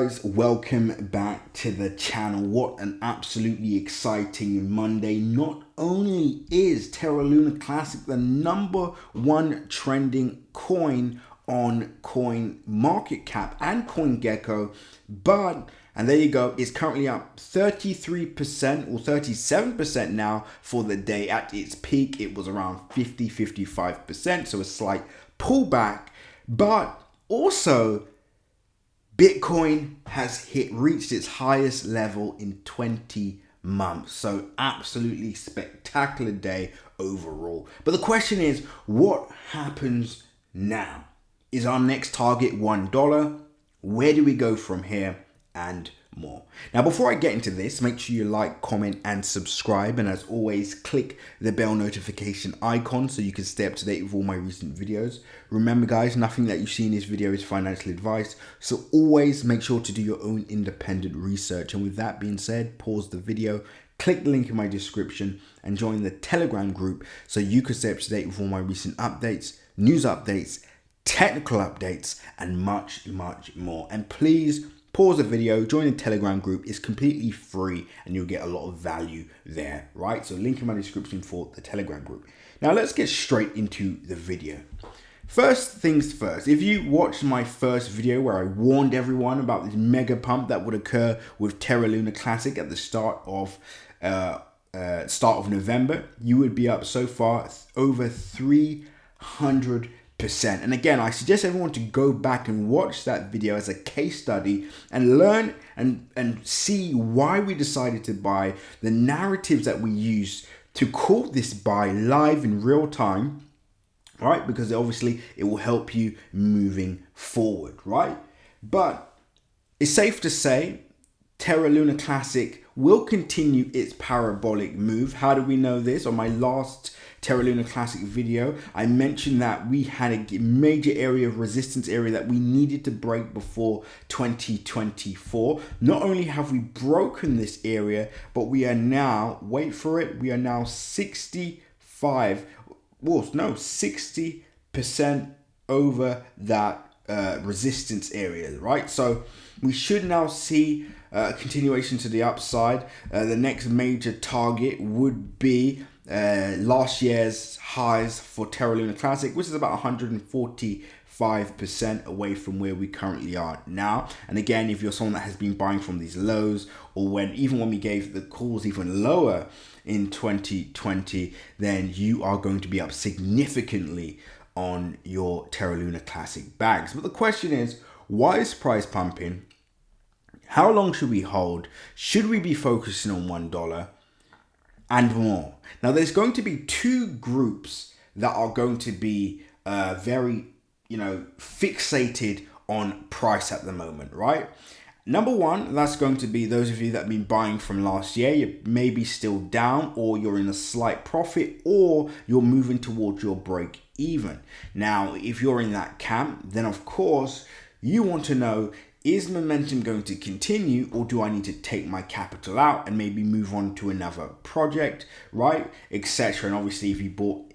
guys, welcome back to the channel. What an absolutely exciting Monday. Not only is terralunaclassic the #1 trending coin on coin market cap and CoinGecko, but, and there you go, it's currently up 33% or 37% now for the day. At its peak it was around 55%, so a slight pullback. But also Bitcoin has reached its highest level in 20 months. So absolutely spectacular day overall. But the question is, what happens now? Is our next target $1? Where do we go from here? And more. Now, before I get into this, make sure you like, comment, and subscribe. And as always, click the bell notification icon so you can stay up to date with all my recent videos. Remember, guys, nothing that you see in this video is financial advice. So always make sure to do your own independent research. And with that being said, pause the video, click the link in my description, and join the Telegram group so you can stay up to date with all my recent updates, news updates, technical updates, and much, much more. And please pause the video, join the Telegram group. It's completely free and you'll get a lot of value there, right? So link in my description for the Telegram group. Now let's get straight into the video. First things first, if you watched my first video where I warned everyone about this mega pump that would occur with terralunaclassic at the start of November, you would be up so far over 300%. And again, I suggest everyone to go back and watch that video as a case study and learn and see why we decided to buy, the narratives that we use to call this buy live in real time, right? Because obviously it will help you moving forward, right? But it's safe to say terralunaclassic will continue its parabolic move. How do we know this? On my last terralunaclassic video, I mentioned that we had a major area of resistance area that we needed to break before 2024. Not only have we broken this area, but we are now, wait for it, we are now 60% over that resistance area, right? So we should now see a continuation to the upside. The next major target would be last year's highs for terralunaclassic, which is about 145% away from where we currently are now. And again, if you're someone that has been buying from these lows, or even when we gave the calls even lower in 2020, then you are going to be up significantly on your terralunaclassic bags. But the question is, why is price pumping? How long should we hold? Should we be focusing on $1? And more. Now, there's going to be two groups that are going to be very, fixated on price at the moment, right? Number one, that's going to be those of you that have been buying from last year. You're maybe still down, or you're in a slight profit, or you're moving towards your break even. Now, if you're in that camp, then of course you want to know, is momentum going to continue, or do I need to take my capital out and maybe move on to another project, right, etc. And obviously, if you bought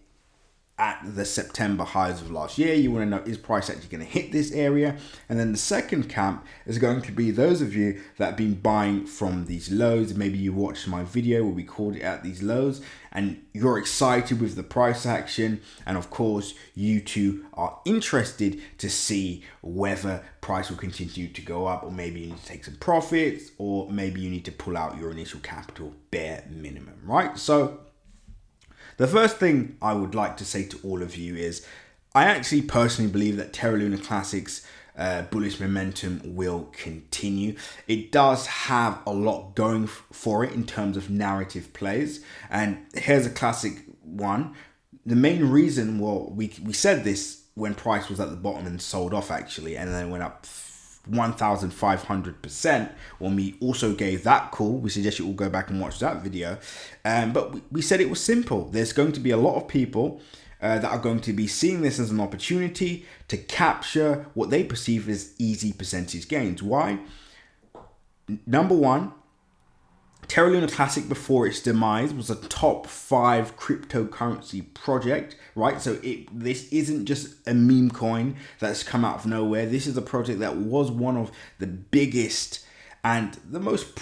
at the September highs of last year, you want to know, is price actually going to hit this area? And then the second camp is going to be those of you that have been buying from these lows. Maybe you watched my video where we called it at these lows and you're excited with the price action, and of course you too are interested to see whether price will continue to go up, or maybe you need to take some profits, or maybe you need to pull out your initial capital bare minimum, right? So the first thing I would like to say to all of you is, I actually personally believe that terralunaclassic's bullish momentum will continue. It does have a lot going for it in terms of narrative plays. And here's a classic one. The main reason, well, we said this when price was at the bottom and sold off actually, and then went up 1,500% when we also gave that call. We suggest you all go back and watch that video. But we said it was simple. There's going to be a lot of people that are going to be seeing this as an opportunity to capture what they perceive as easy percentage gains. Why? Number one, Terraluna Classic, before its demise, was a top 5 cryptocurrency project, right? So this isn't just a meme coin that's come out of nowhere. This is a project that was one of the biggest and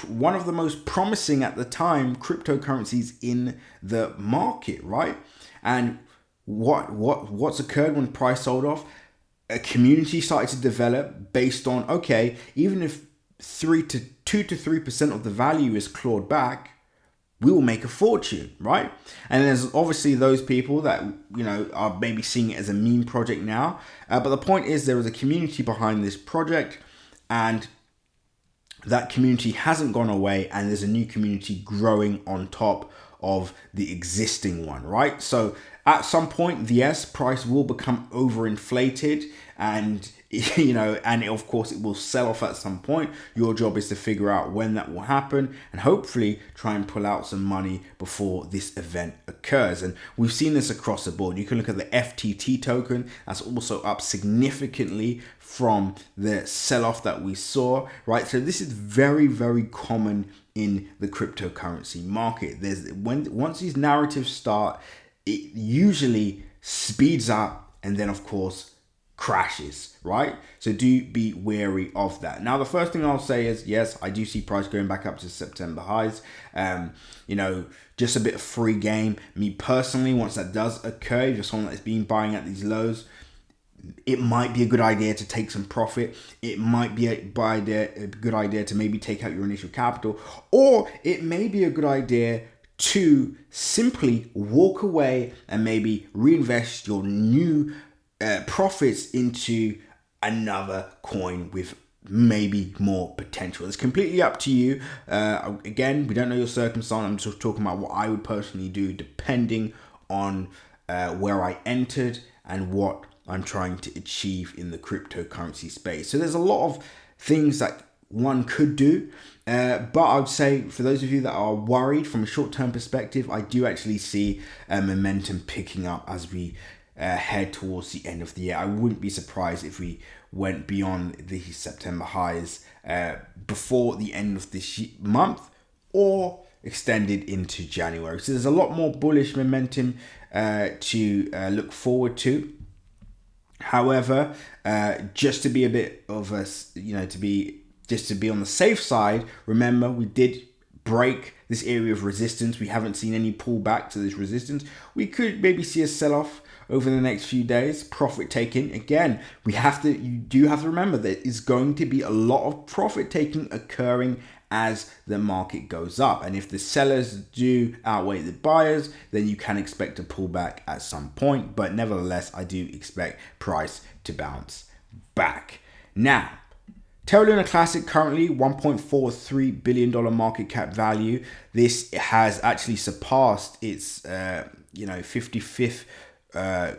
one of the most promising at the time cryptocurrencies in the market, right? And what's occurred when price sold off? A community started to develop based on, okay, even if 2 to 3% of the value is clawed back, we will make a fortune, right? And there's obviously those people that, are maybe seeing it as a meme project now. But the point is, there is a community behind this project, and that community hasn't gone away, and there's a new community growing on top of the existing one, right? So at some point, yes, price will become overinflated, and of course it will sell off at some point. Your job is to figure out when that will happen and hopefully try and pull out some money before this event occurs. And we've seen this across the board. You can look at the FTT token. That's also up significantly from the sell-off that we saw, right? So this is very, very common in the cryptocurrency market. Once these narratives start, it usually speeds up and then of course crashes, right? So do be wary of that. Now, the first thing I'll say is, yes, I do see price going back up to September highs. Just a bit of free game. Me personally, once that does occur, if you're someone that's been buying at these lows, it might be a good idea to take some profit. It might be a good idea to maybe take out your initial capital, or it may be a good idea to simply walk away and maybe reinvest your new profits into another coin with maybe more potential. It's completely up to you. Again, we don't know your circumstance. I'm just talking about what I would personally do depending on where I entered and what I'm trying to achieve in the cryptocurrency space. So there's a lot of things that one could do, but I would say for those of you that are worried from a short-term perspective, I do actually see momentum picking up as we head towards the end of the year. I wouldn't be surprised if we went beyond the September highs before the end of this month or extended into January. So there's a lot more bullish momentum to look forward to. However, just to be a bit of a, to be on the safe side, remember we did break this area of resistance. We haven't seen any pullback to this resistance. We could maybe see a sell-off over the next few days, profit taking. Again, you do have to remember that it's going to be a lot of profit taking occurring as the market goes up. And if the sellers do outweigh the buyers, then you can expect a pullback at some point. But nevertheless, I do expect price to bounce back. Now, Terraluna Classic currently $1.43 billion market cap value. This has actually surpassed its 55th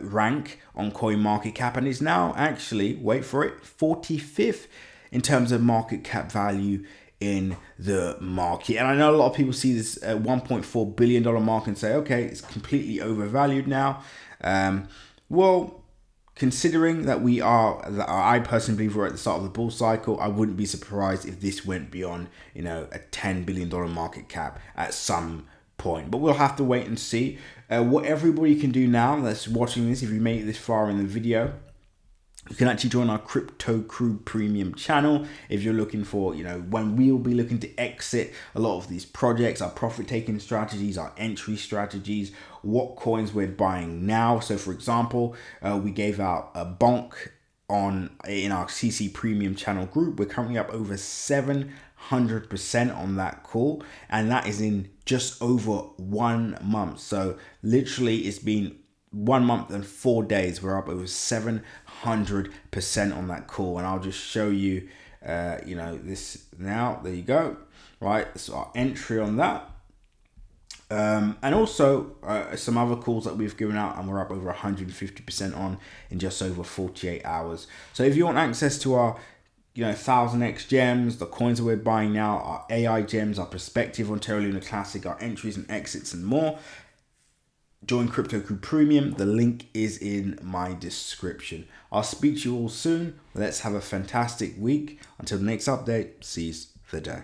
rank on CoinMarketCap, and is now actually, wait for it, 45th in terms of market cap value in the market. And I know a lot of people see this $1.4 billion mark and say, okay, it's completely overvalued now. Well, considering that I personally believe we're at the start of the bull cycle, I wouldn't be surprised if this went beyond, a $10 billion market cap at some point. But we'll have to wait and see. What everybody can do now that's watching this, if you made it this far in the video, you can actually join our Crypto Crew Premium channel if you're looking for, when we'll be looking to exit a lot of these projects, our profit-taking strategies, our entry strategies, what coins we're buying now. So for example, we gave out a bonk in our CC Premium channel group. We're currently up over 700% on that call, and that is in just over 1 month. So literally it's been 1 month and 4 days. We're up over 700% on that call, and I'll just show you this now. There you go. Right, so our entry on that, and also some other calls that we've given out, and we're up over 150% on in just over 48 hours. So if you want access to our 1000x gems, the coins that we're buying now, our AI gems, our perspective on Terraluna Classic, our entries and exits and more, join Crypto Crew Premium. The link is in my description. I'll speak to you all soon. Let's have a fantastic week. Until the next update, seize the day.